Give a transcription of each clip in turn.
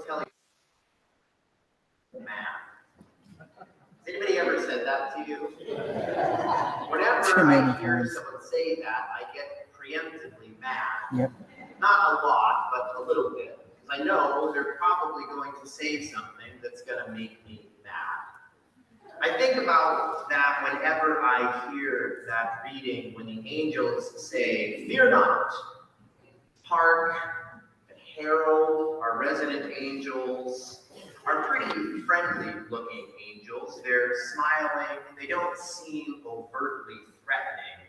tell you math. Has anybody ever said that to you? Whenever I hear someone say that, I get preemptively mad. Yep. Not a lot, but a little bit. Because I know they're probably going to say something that's going to make me mad. I think about that whenever I hear that reading when the angels say, "Fear not." Hark and Harold, our resident angels, are pretty friendly looking angels. They're smiling, they don't seem overtly threatening,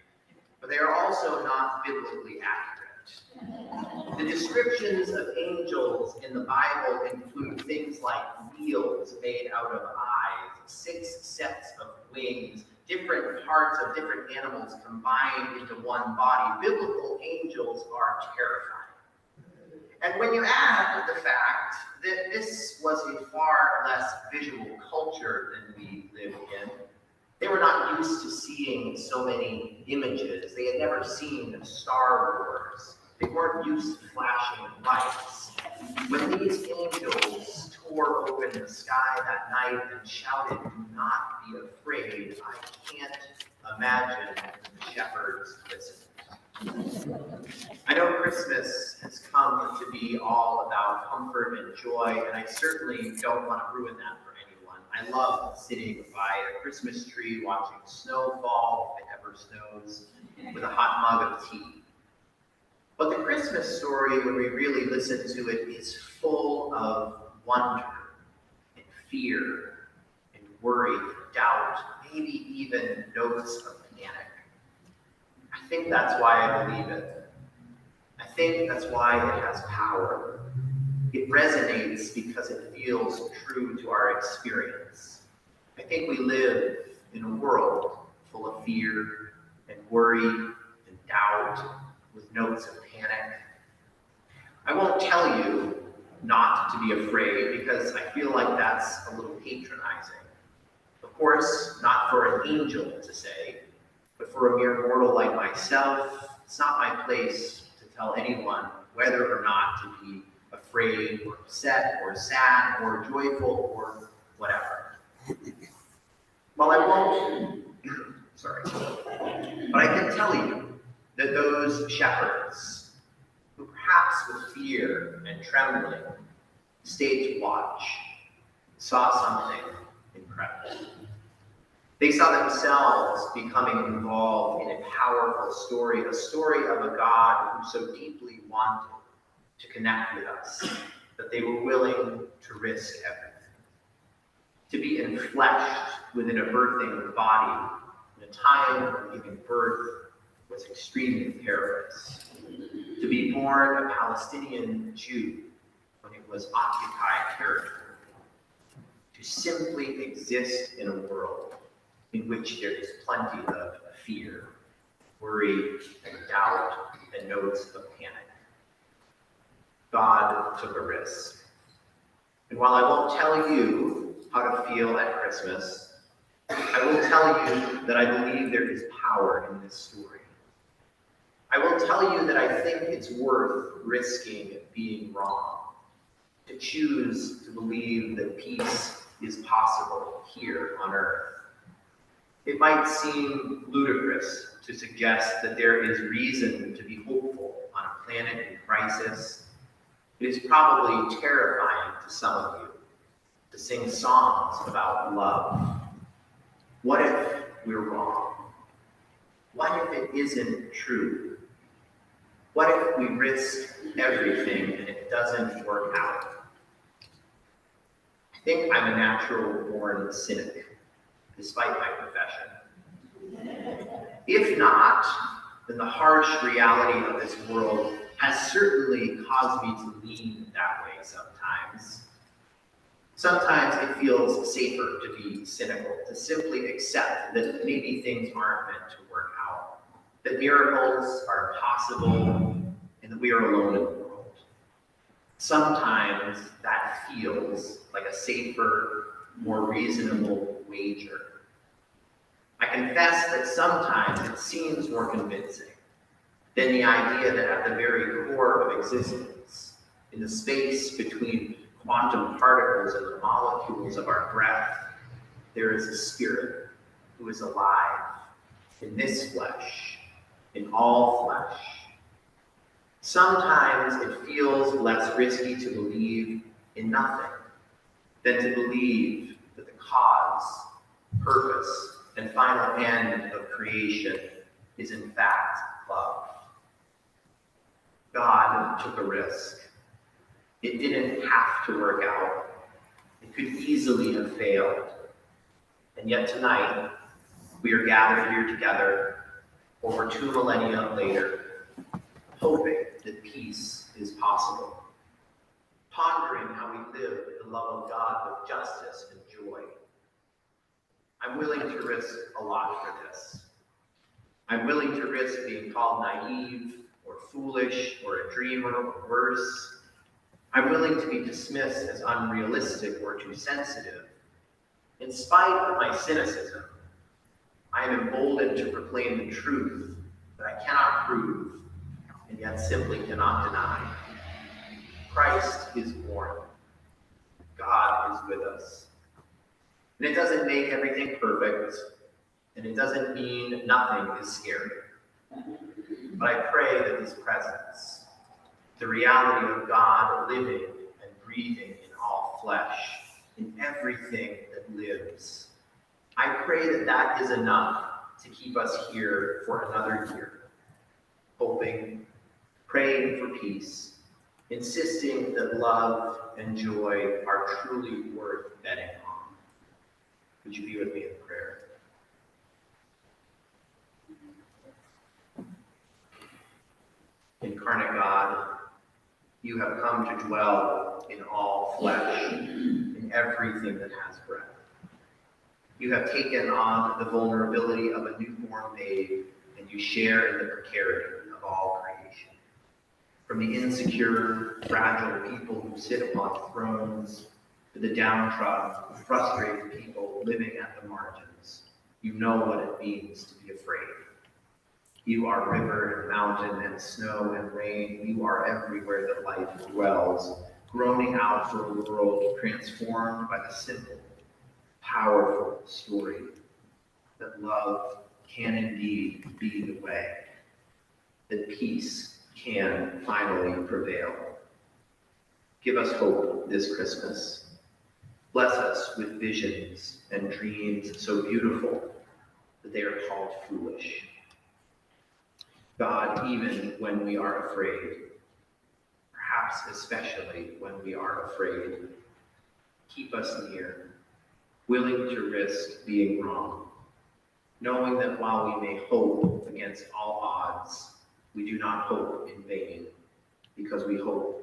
but they are also not biblically accurate. The descriptions of angels in the Bible include things like wheels made out of eyes, 6 sets of wings, different parts of different animals combined into one body. Biblical angels are terrifying. And when you add the fact that this was a far less visual culture than we live in, they were not used to seeing so many images. They had never seen Star Wars. They weren't used to flashing lights. When these angels tore open the sky that night and shouted, "Do not be afraid," I can't imagine the shepherds listening. I know Christmas has come to be all about comfort and joy, and I certainly don't want to ruin that for anyone. I love sitting by a Christmas tree, watching snow fall, if it ever snows, with a hot mug of tea. But the Christmas story, when we really listen to it, is full of wonder and fear and worry, doubt, maybe even notes of panic. I think that's why I believe it. I think that's why it has power. It resonates because it feels true to our experience. I think we live in a world full of fear and worry and doubt with notes of panic. I won't tell you not to be afraid because I feel like that's a little patronizing. Of course, not for an angel to say, but for a mere mortal like myself, it's not my place to tell anyone whether or not to be afraid or upset or sad or joyful or whatever. Well, I won't, but I can tell you that those shepherds, who perhaps with fear and trembling stayed to watch, saw something incredible. They saw themselves becoming involved in a powerful story, a story of a God who so deeply wanted to connect with us that they were willing to risk everything. To be enfleshed within a birthing body in a time of giving birth was extremely perilous. To be born a Palestinian Jew when it was occupied territory. To simply exist in a world in which there is plenty of fear, worry, and doubt, and notes of panic. God took a risk. And while I won't tell you how to feel at Christmas, I will tell you that I believe there is power in this story. I will tell you that I think it's worth risking being wrong, to choose to believe that peace is possible here on earth. It might seem ludicrous to suggest that there is reason to be hopeful on a planet in crisis. It is probably terrifying to some of you to sing songs about love. What if we're wrong? What if it isn't true? What if we risk everything and it doesn't work out? I think I'm a natural-born cynic, despite my profession. If not, then the harsh reality of this world has certainly caused me to lean that way sometimes. Sometimes it feels safer to be cynical, to simply accept that maybe things aren't meant to work out, that miracles are impossible, and that we are alone in the world. Sometimes that feels like a safer, more reasonable wager. I confess that sometimes it seems more convincing than the idea that at the very core of existence, in the space between quantum particles in the molecules of our breath, there is a spirit who is alive in this flesh, in all flesh. Sometimes it feels less risky to believe in nothing than to believe that the cause, purpose, and final end of creation is in fact love. God took a risk. It didn't have to work out. It could easily have failed. And yet tonight, we are gathered here together over 2 millennia later, hoping that peace is possible, pondering how we live the love of God with justice and joy. I'm willing to risk a lot for this. I'm willing to risk being called naive or foolish or a dreamer or worse. I'm willing to be dismissed as unrealistic or too sensitive. In spite of my cynicism, I am emboldened to proclaim the truth that I cannot prove and yet simply cannot deny. Christ is born. God is with us. And it doesn't make everything perfect, and it doesn't mean nothing is scary. But I pray that his presence, the reality of God living and breathing in all flesh, in everything that lives, I pray that that is enough to keep us here for another year, hoping, praying for peace, insisting that love and joy are truly worth betting on. Would you be with me in prayer? Incarnate God, you have come to dwell in all flesh, in everything that has breath. You have taken on the vulnerability of a newborn babe, and you share in the precarity of all creation. From the insecure, fragile people who sit upon thrones, to the downtrodden, frustrated people living at the margins, you know what it means to be afraid. You are river and mountain and snow and rain. You are everywhere that life dwells, groaning out for a world transformed by the simple, powerful story that love can indeed be the way, that peace can finally prevail. Give us hope this Christmas. Bless us with visions and dreams so beautiful that they are called foolish. God, even when we are afraid, perhaps especially when we are afraid, keep us near, willing to risk being wrong, knowing that while we may hope against all odds, we do not hope in vain, because we hope